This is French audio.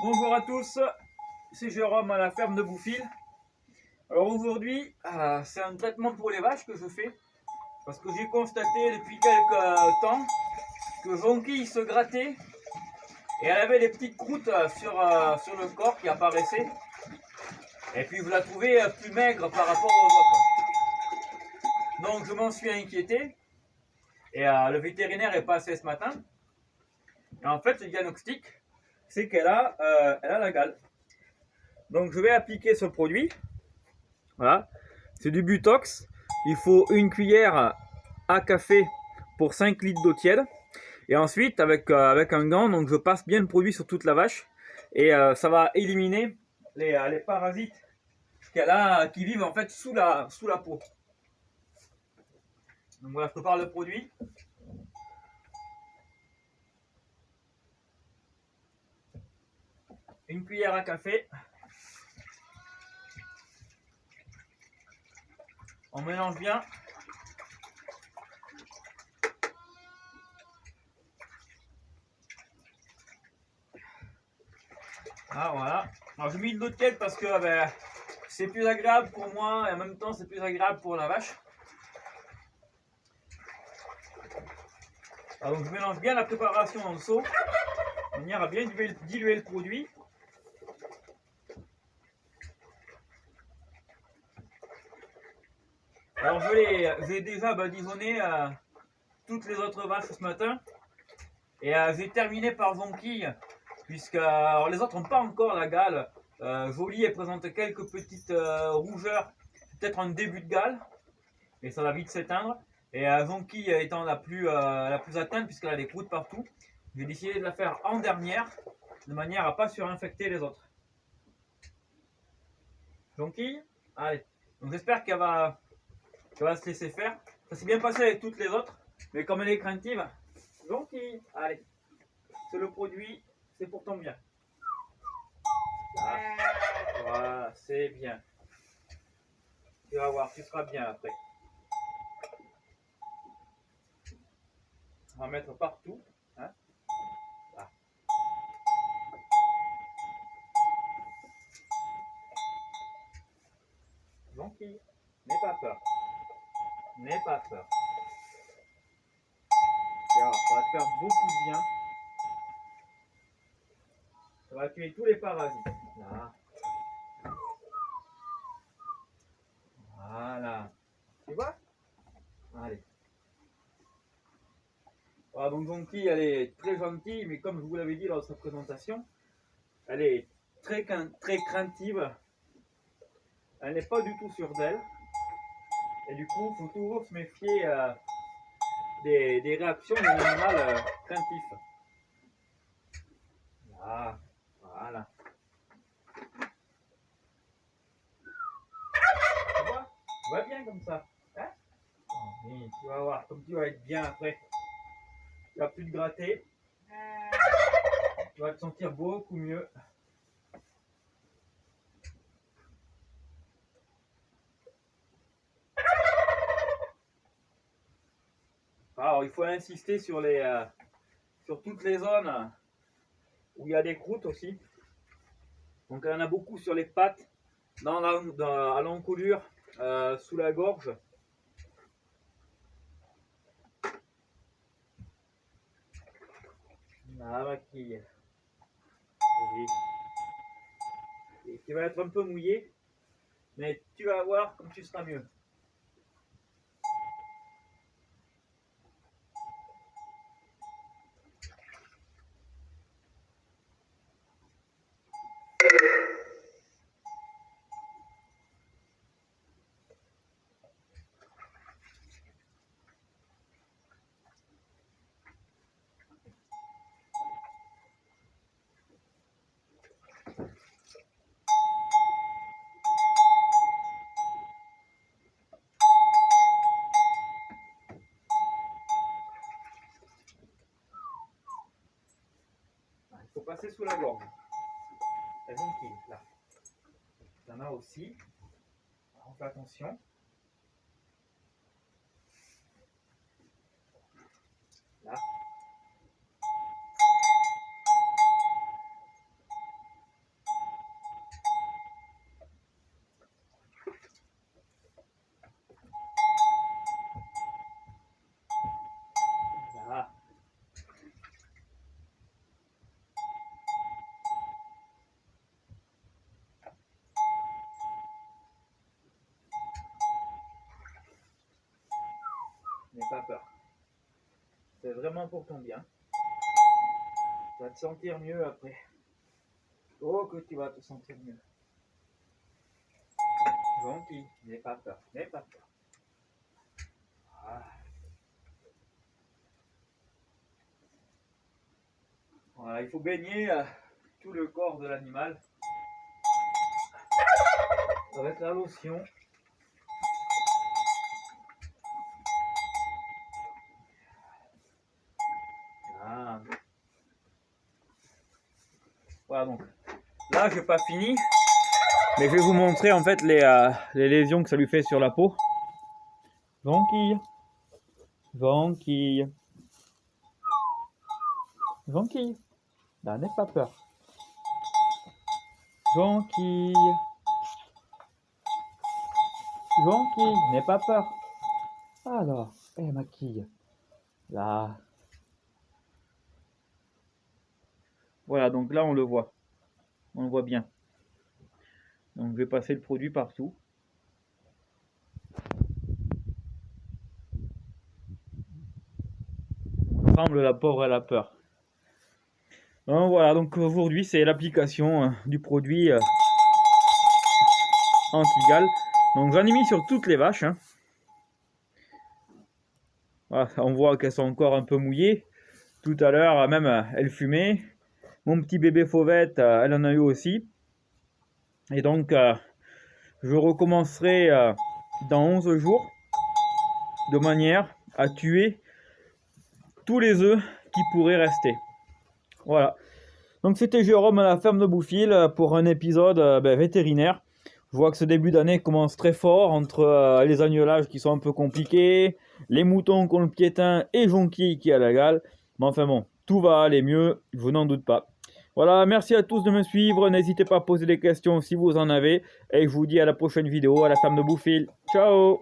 Bonjour à tous, c'est Jérôme à la ferme de Boufil. Alors aujourd'hui, c'est un traitement pour les vaches que je fais parce que j'ai constaté depuis quelques temps que Jonquille se grattait et elle avait des petites croûtes sur le corps qui apparaissaient. Et puis je la trouvais plus maigre par rapport aux autres. Donc je m'en suis inquiété et le vétérinaire est passé ce matin. Et en fait, le diagnostic, c'est qu'elle a la gale. Donc je vais appliquer ce produit. Voilà, c'est du Butox. Il faut une cuillère à café pour 5 litres d'eau tiède. Et ensuite, avec un gant, donc je passe bien le produit sur toute la vache. Et ça va éliminer les parasites qu'elle a, qui vivent en fait sous la peau. Donc voilà, je prépare le produit. Une cuillère à café. On mélange bien. Ah voilà. Alors j'ai mis de l'eau tiède parce que c'est plus agréable pour moi et en même temps c'est plus agréable pour la vache. Alors donc je mélange bien la préparation dans le seau, de manière à bien diluer le produit. Alors j'ai déjà badigeonné toutes les autres vaches ce matin et j'ai terminé par Jonquille puisque alors les autres n'ont pas encore la gale. Jolie, elle présente quelques petites rougeurs, peut-être un début de gale, mais ça va vite s'éteindre. Et Jonquille étant la plus atteinte puisqu'elle a des croûtes partout, j'ai décidé de la faire en dernière de manière à ne pas surinfecter les autres. Jonquille, allez. Donc j'espère qu'elle va se laisser faire. Ça s'est bien passé avec toutes les autres, mais comme elle est craintive, Jonquille, allez. C'est le produit, c'est pour ton bien. Là. Voilà, c'est bien. Tu vas voir, tu seras bien après. On va mettre partout. Hein. Là. Jonquille, n'aie pas peur. N'aie pas peur. Tu vas voir, ça va te faire beaucoup de bien. Ça va tuer tous les parasites. Là. Voilà. Tu vois? Allez. Voilà, donc Jonquille, elle est très gentille, mais comme je vous l'avais dit lors de sa présentation, elle est très craintive. Elle n'est pas du tout sûre d'elle. Et du coup, il faut toujours se méfier des réactions d'un animal craintif. Ah, voilà. Tu vois bien comme ça. Hein? Oui, tu vas voir, comme tu vas être bien après. Tu vas plus te gratter. Tu vas te sentir beaucoup mieux. Alors, il faut insister sur toutes les zones où il y a des croûtes aussi. Donc, il y en a beaucoup sur les pattes, à l'encolure, sous la gorge. La maquille. Et qui va être un peu mouillé, mais tu vas voir comme tu seras mieux. Il faut passer sous la gorge. La jonquille, là. Il y en a aussi. On fait attention. Là. C'est vraiment pour ton bien. Tu vas te sentir mieux après. Oh, que tu vas te sentir mieux. Gentil, n'aie pas peur, n'aie pas peur. Ah. Voilà, il faut baigner tout le corps de l'animal avec la lotion. Ah. Voilà, donc là j'ai pas fini, mais je vais vous montrer en fait les lésions que ça lui fait sur la peau. Jonquille, jonquille, jonquille, là n'aie pas peur. Jonquille, jonquille, n'aie pas peur. Alors, maquille, là. Voilà, donc là on le voit bien. Donc je vais passer le produit partout. Tremble la pauvre, elle a peur. Donc voilà, donc aujourd'hui c'est l'application du produit anti-gale. Donc j'en ai mis sur toutes les vaches. Hein. Voilà, on voit qu'elles sont encore un peu mouillées. Tout à l'heure même elle fumait. Mon petit bébé fauvette, elle en a eu aussi. Et donc je recommencerai dans 11 jours de manière à tuer tous les œufs qui pourraient rester. Voilà. Donc c'était Jérôme à la ferme de Boufil pour un épisode vétérinaire. Je vois que ce début d'année commence très fort entre les agnelages qui sont un peu compliqués, les moutons qui ont le piétin et Jonquille qui a la gale. Mais enfin bon, tout va aller mieux, je n'en doute pas. Voilà, merci à tous de me suivre. N'hésitez pas à poser des questions si vous en avez. Et je vous dis à la prochaine vidéo à la ferme de Boufil. Ciao!